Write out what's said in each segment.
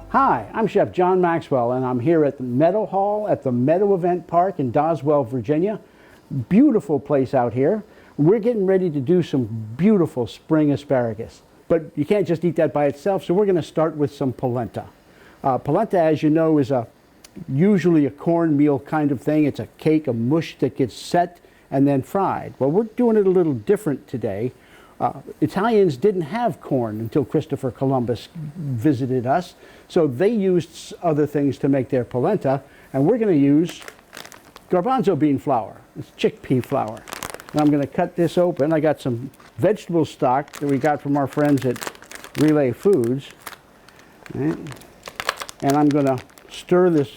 Hi, I'm Chef John Maxwell, and I'm here at the Meadow Hall at the Meadow Event Park in Doswell, Virginia. Beautiful place out here. We're getting ready to do some beautiful spring asparagus. But you can't just eat that by itself, so we're going to start with some polenta. Polenta, as you know, is usually a cornmeal kind of thing. It's a cake, a mush that gets set and then fried. Well, we're doing it a little different today. Italians didn't have corn until Christopher Columbus visited us, so they used other things to make their polenta, and we're going to use garbanzo bean flour. It's chickpea flour. And I'm going to cut this open. I got some vegetable stock that we got from our friends at Relay Foods, right? And I'm going to stir this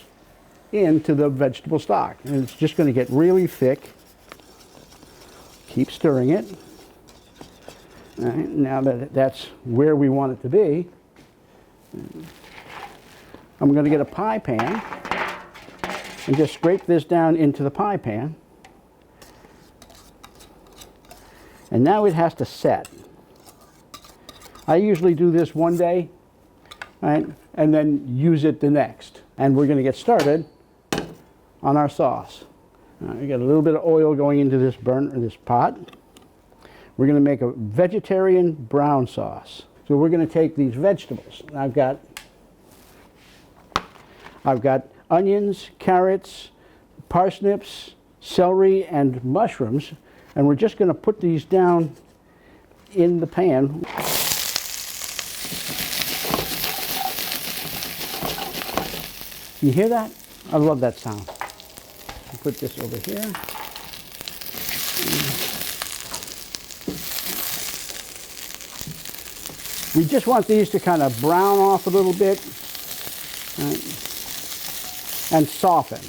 into the vegetable stock, and it's just going to get really thick. Keep stirring it. All right, now that that's where we want it to be, I'm going to get a pie pan and just scrape this down into the pie pan. And now it has to set. I usually do this one day, right, and then use it the next. And we're going to get started on our sauce. We got a little bit of oil going into this pot. We're going to make a vegetarian brown sauce. So we're going to take these vegetables. I've got onions, carrots, parsnips, celery, and mushrooms, and we're just going to put these down in the pan. You hear that? I love that sound. I'll put this over here. We just want these to kind of brown off a little bit, right, and soften.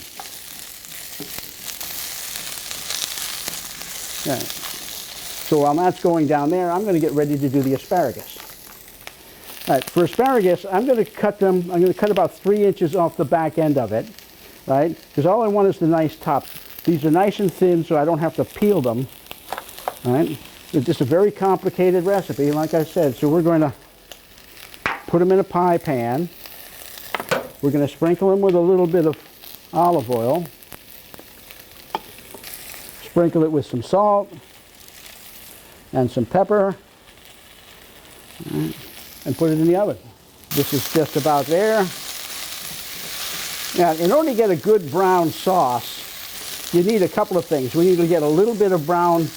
Right. So while that's going down there, I'm going to get ready to do the asparagus. All right, for asparagus, I'm going to cut about 3 inches off the back end of it, right? Because all I want is the nice top. These are nice and thin, so I don't have to peel them, right? It's just a very complicated recipe, like I said. So we're going to put them in a pie pan. We're going to sprinkle them with a little bit of olive oil. Sprinkle it with some salt and some pepper, and put it in the oven. This is just about there. Now, in order to get a good brown sauce, you need a couple of things. We need to get a little bit of brown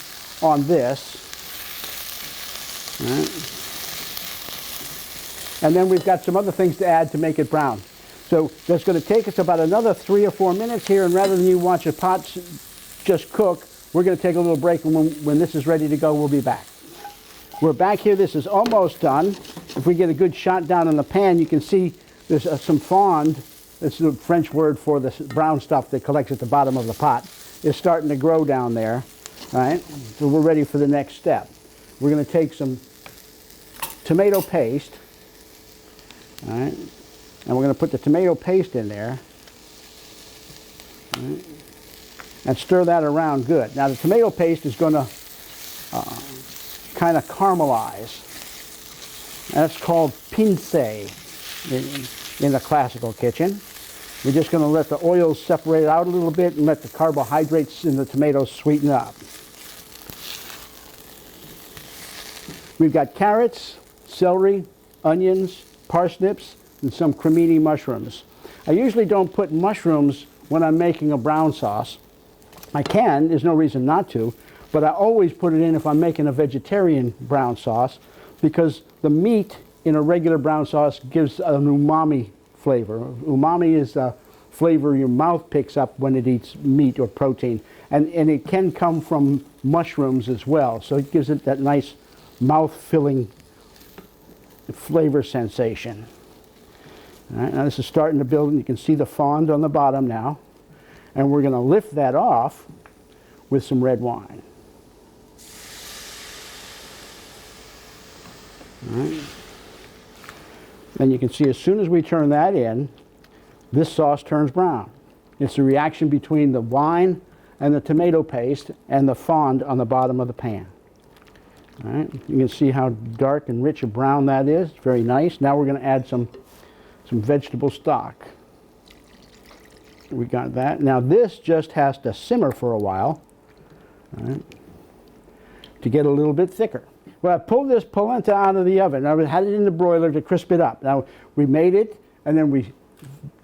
on this. Right. And then we've got some other things to add to make it brown. So that's going to take us about another 3 or 4 minutes here, and rather than you watch a pot just cook, we're going to take a little break, and when this is ready to go, we'll be back. We're back here. This is almost done. If we get a good shot down in the pan, you can see there's some fond. It's the French word for the brown stuff that collects at the bottom of the pot. It's starting to grow down there. All right, so we're ready for the next step. We're going to take some tomato paste, all right, and we're going to put the tomato paste in there, all right, and stir that around good. Now the tomato paste is going to kind of caramelize. That's called pince in the classical kitchen. We're just going to let the oils separate out a little bit and let the carbohydrates in the tomatoes sweeten up. We've got carrots, celery, onions, parsnips, and some cremini mushrooms. I usually don't put mushrooms when I'm making a brown sauce. I can, there's no reason not to, but I always put it in if I'm making a vegetarian brown sauce, because the meat in a regular brown sauce gives an umami flavor. Umami is a flavor your mouth picks up when it eats meat or protein, and it can come from mushrooms as well, so it gives it that nice mouth-filling flavor sensation. All right, now this is starting to build, and you can see the fond on the bottom now, and we're going to lift that off with some red wine. All right. And you can see as soon as we turn that in, this sauce turns brown. It's a reaction between the wine and the tomato paste and the fond on the bottom of the pan. All right, you can see how dark and rich a brown that is. Very nice. Now we're going to add some vegetable stock. We got that. Now this just has to simmer for a while, all right, to get a little bit thicker. Well, I pulled this polenta out of the oven. I had it in the broiler to crisp it up. Now we made it, and then we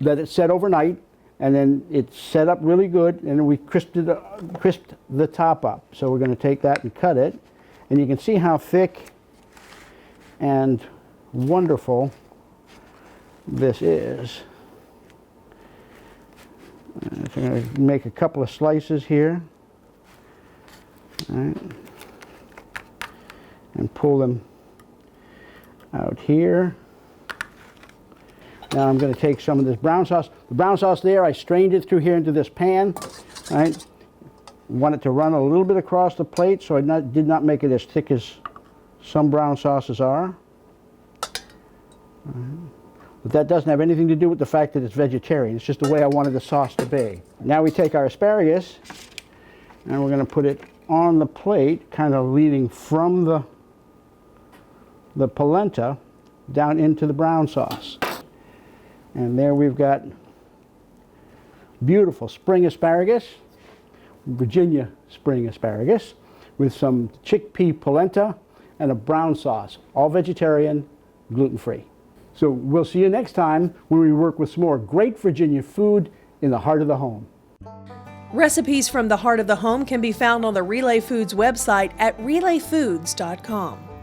let it set overnight, and then it set up really good, and then we crisped the top up. So we're going to take that and cut it, and you can see how thick and wonderful this is. So I'm going to make a couple of slices here, all right, and pull them out here. Now I'm going to take some of this brown sauce. The brown sauce there, I strained it through here into this pan. All right. Want it to run a little bit across the plate, so I did not make it as thick as some brown sauces are. But that doesn't have anything to do with the fact that it's vegetarian. It's just the way I wanted the sauce to be. Now we take our asparagus, and we're going to put it on the plate, kind of leading from the polenta down into the brown sauce. And there we've got beautiful spring asparagus, Virginia spring asparagus, with some chickpea polenta and a brown sauce, all vegetarian, gluten-free. So we'll see you next time when we work with some more great Virginia food in the heart of the home. Recipes from the heart of the home can be found on the Relay Foods website at relayfoods.com.